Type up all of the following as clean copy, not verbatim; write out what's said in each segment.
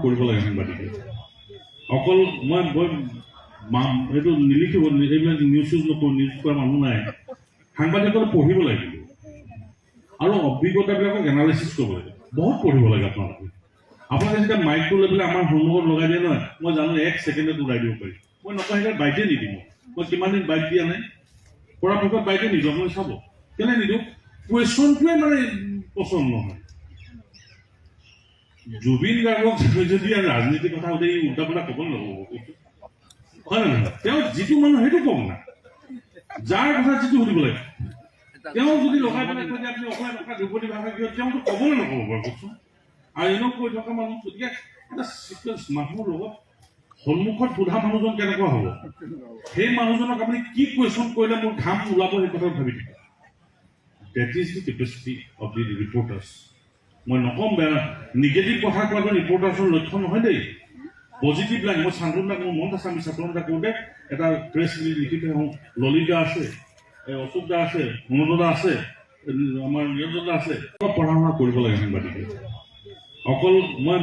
কৰিব লাগে সাংবাদিকে অকল মই এইটো নিলিখিব এইবিলাক নিউজ নকৰোঁ নিউজ কৰা মানুহ নাই সাংবাদিকসকলে পঢ়িব লাগিব আৰু অভিজ্ঞতাবিলাকক এনালাইচিছ কৰিব লাগে বহুত পঢ়িব লাগে আপোনালোকে যেতিয়া মাইকটো লৈ পেলাই আমাৰ সন্মুখত লগাই দিয়ে নহয় মই জানো 1 ছেকেণ্ডত ওলাই দিব পাৰি মই নকওঁ সেইকাৰণে বাইকে নিদিম মই কিমান দিন বাইক দিয়া নাই পৰাপক্ষত বাইকে নিদিওঁ আপোনালোকে চাব কেলে নিদিওঁ কুৱেশ্যনটোৱে মানে পচন্দ নহয় জুবিন গাৰ্গক যদি ৰাজনীতিৰ কথা সুধি উল্টা পুল্টা ক'ব নক'ব হয় নহয় তেওঁ যিটো মানুহ সেইটো কম না যাৰ কথা যিটো সুধিব লাগে তেওঁ যদি লগাই পেলাই কৈ আপুনি অসমীয়া ভাষা ধ্ৰুপদী ভাষা কিয় তেওঁতো ক'বলৈ নক'ব বাৰু কওকচোন আৰু এনেও কৈ থকা মানুহ গতিকে এটা চিকুৱেঞ্চ মানুহৰ লগত সন্মুখত সোধা মানুহজন কেনেকুৱা হ'ব সেই মানুহজনক আপুনি কি কুৱেশ্যন কৰিলে মোৰ ঘাম ওলাব সেই কথা ভাবি থাকে that is the capacity of the reporters মই নক'ম বেয়া নিগেটিভ কথা কোৱাটো ৰিপৰ্টাৰ্ছৰ লক্ষ্য নহয় দেই পজিটিভ লাগে মই চান্দুদাক মোৰ মনত আছে আমি ছাত্ৰতা কৰোঁতে এটা প্ৰেছ ৰিলিজ লিখি থৈ আহোঁ ললিতা আছে অশোক দা আছে মনোজ দা আছে আমাৰ নিৰঞ্জন দা আছে পঢ়া শুনা কৰিব লাগে সাংবাদিকে অকল মই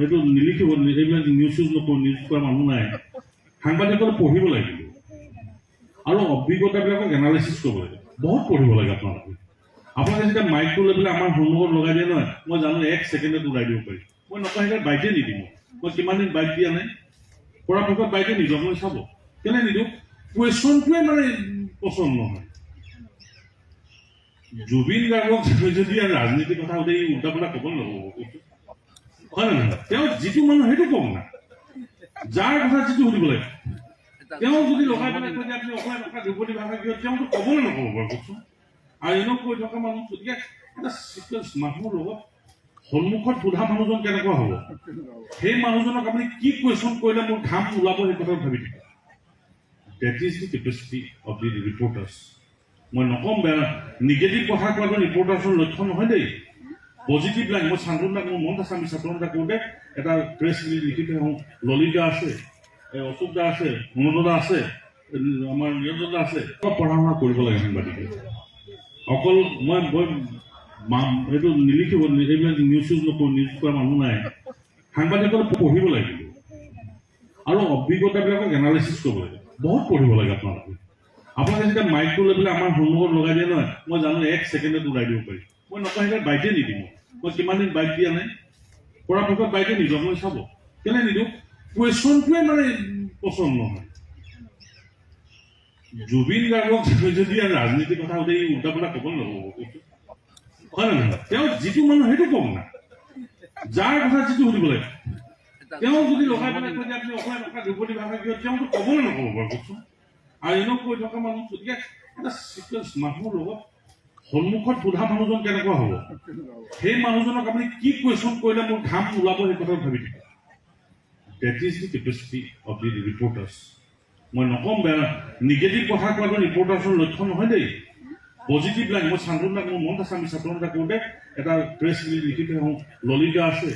এইটো নিলিখিব এইবিলাক নিউজ নকৰোঁ নিউজ কৰা মানুহ নাই সাংবাদিকসকলে পঢ়িব লাগিব আৰু অভিজ্ঞতাবিলাকক এনালাইচিছ কৰিব লাগে বহুত পঢ়িব লাগে আপোনালোকে যেতিয়া মাইকটো লৈ পেলাই আমাৰ সন্মুখত লগাই দিয়ে নহয় মই জানো 1 ছেকেণ্ডত ওলাই দিব পাৰি মই নকওঁ সেইকাৰণে বাইকে নিদিম মই কিমান দিন বাইক দিয়া নাই পৰাপক্ষত বাইকে নিদিওঁ আপোনালোকে চাব কেলে নিদিওঁ কুৱেশ্যনটোৱে মানে পচন্দ নহয় জুবিন গাৰ্গক যদি ৰাজনীতিৰ কথা সুধি উল্টা পুল্টা ক'ব নক'ব হয় নহয় তেওঁ যিটো মানুহ সেইটো কম না যাৰ কথা যিটো সুধিব লাগে তেওঁ যদি লগাই পেলাই কৈ আপুনি অসমীয়া ভাষা ধ্ৰুপদী ভাষা কিয় তেওঁতো ক'বলৈ নক'ব বাৰু কওকচোন আৰু এনেও কৈ থকা মানুহ গতিকে এটা চিকুৱেঞ্চ মানুহৰ লগত সন্মুখত সোধা মানুহজন কেনেকুৱা হ'ব সেই মানুহজনক আপুনি কি কুৱেশ্যন কৰিলে মোৰ ঘাম ওলাব সেই কথা ভাবি থাকে that is the capacity of the reporters মই নক'ম বেয়া নিগেটিভ কথা কোৱাটো ৰিপৰ্টাৰ্ছৰ লক্ষ্য নহয় দেই পজিটিভ লাগে মই চান্দুদাক মোৰ মনত আছে আমি ছাত্ৰতা কৰোঁতে এটা প্ৰেছ ৰিলিজ লিখি থৈ আহোঁ ললিতা আছে অশোক দা আছে মনোজ দা আছে আমাৰ নিৰঞ্জন দা আছে পঢ়া শুনা কৰিব লাগে সাংবাদিকে অকল মই এইটো নিলিখিব এইবিলাক নিউজ নকৰোঁ নিউজ কৰা মানুহ নাই সাংবাদিকসকলে পঢ়িব লাগিব আৰু অভিজ্ঞতাবিলাকক এনালাইচিছ কৰিব লাগে বহুত পঢ়িব লাগে আপোনালোকে যেতিয়া মাইকটো লৈ পেলাই আমাৰ সন্মুখত লগাই দিয়ে নহয় মই জানো 1 ছেকেণ্ডত ওলাই দিব পাৰি মই নকওঁ সেইকাৰণে বাইকে নিদিম মই কিমান দিন বাইক দিয়া নাই পৰাপক্ষত বাইকে নিদিওঁ আপোনালোকে চাব কেলে নিদিওঁ কুৱেশ্যনটোৱে মানে পচন্দ নহয় জুবিন গাৰ্গক যদি ৰাজনীতিৰ কথা সুধি উল্টা পুল্টা ক'ব নক'ব হয় নহয় তেওঁ যিটো মানুহ সেইটো কম না যাৰ কথা যিটো সুধিব লাগে তেওঁ যদি লগাই পেলাই কৈ আপুনি অসমীয়া ভাষা ধ্ৰুপদী ভাষা কিয় তেওঁতো ক'বলৈ নক'ব বাৰু কওকচোন আৰু এনেও কৈ থকা মানুহ গতিকে এটা চিকুৱেঞ্চ মানুহৰ লগত সন্মুখত সোধা মানুহজন কেনেকুৱা হ'ব সেই মানুহজনক আপুনি কি কুৱেশ্যন কৰিলে মোৰ ঘাম ওলাব সেই কথা ভাবি থাকে that is the capacity of the reporters মই নক'ম বেয়া নিগেটিভ কথা কোৱাটো ৰিপৰ্টাৰ্ছৰ লক্ষ্য নহয় দেই পজিটিভ লাগে মই চান্দুদাক মোৰ মনত আছে আমি ছাত্ৰতা কৰোঁতে এটা প্ৰেছ ৰিলিজ লিখি থৈ আহোঁ ললিতা আছে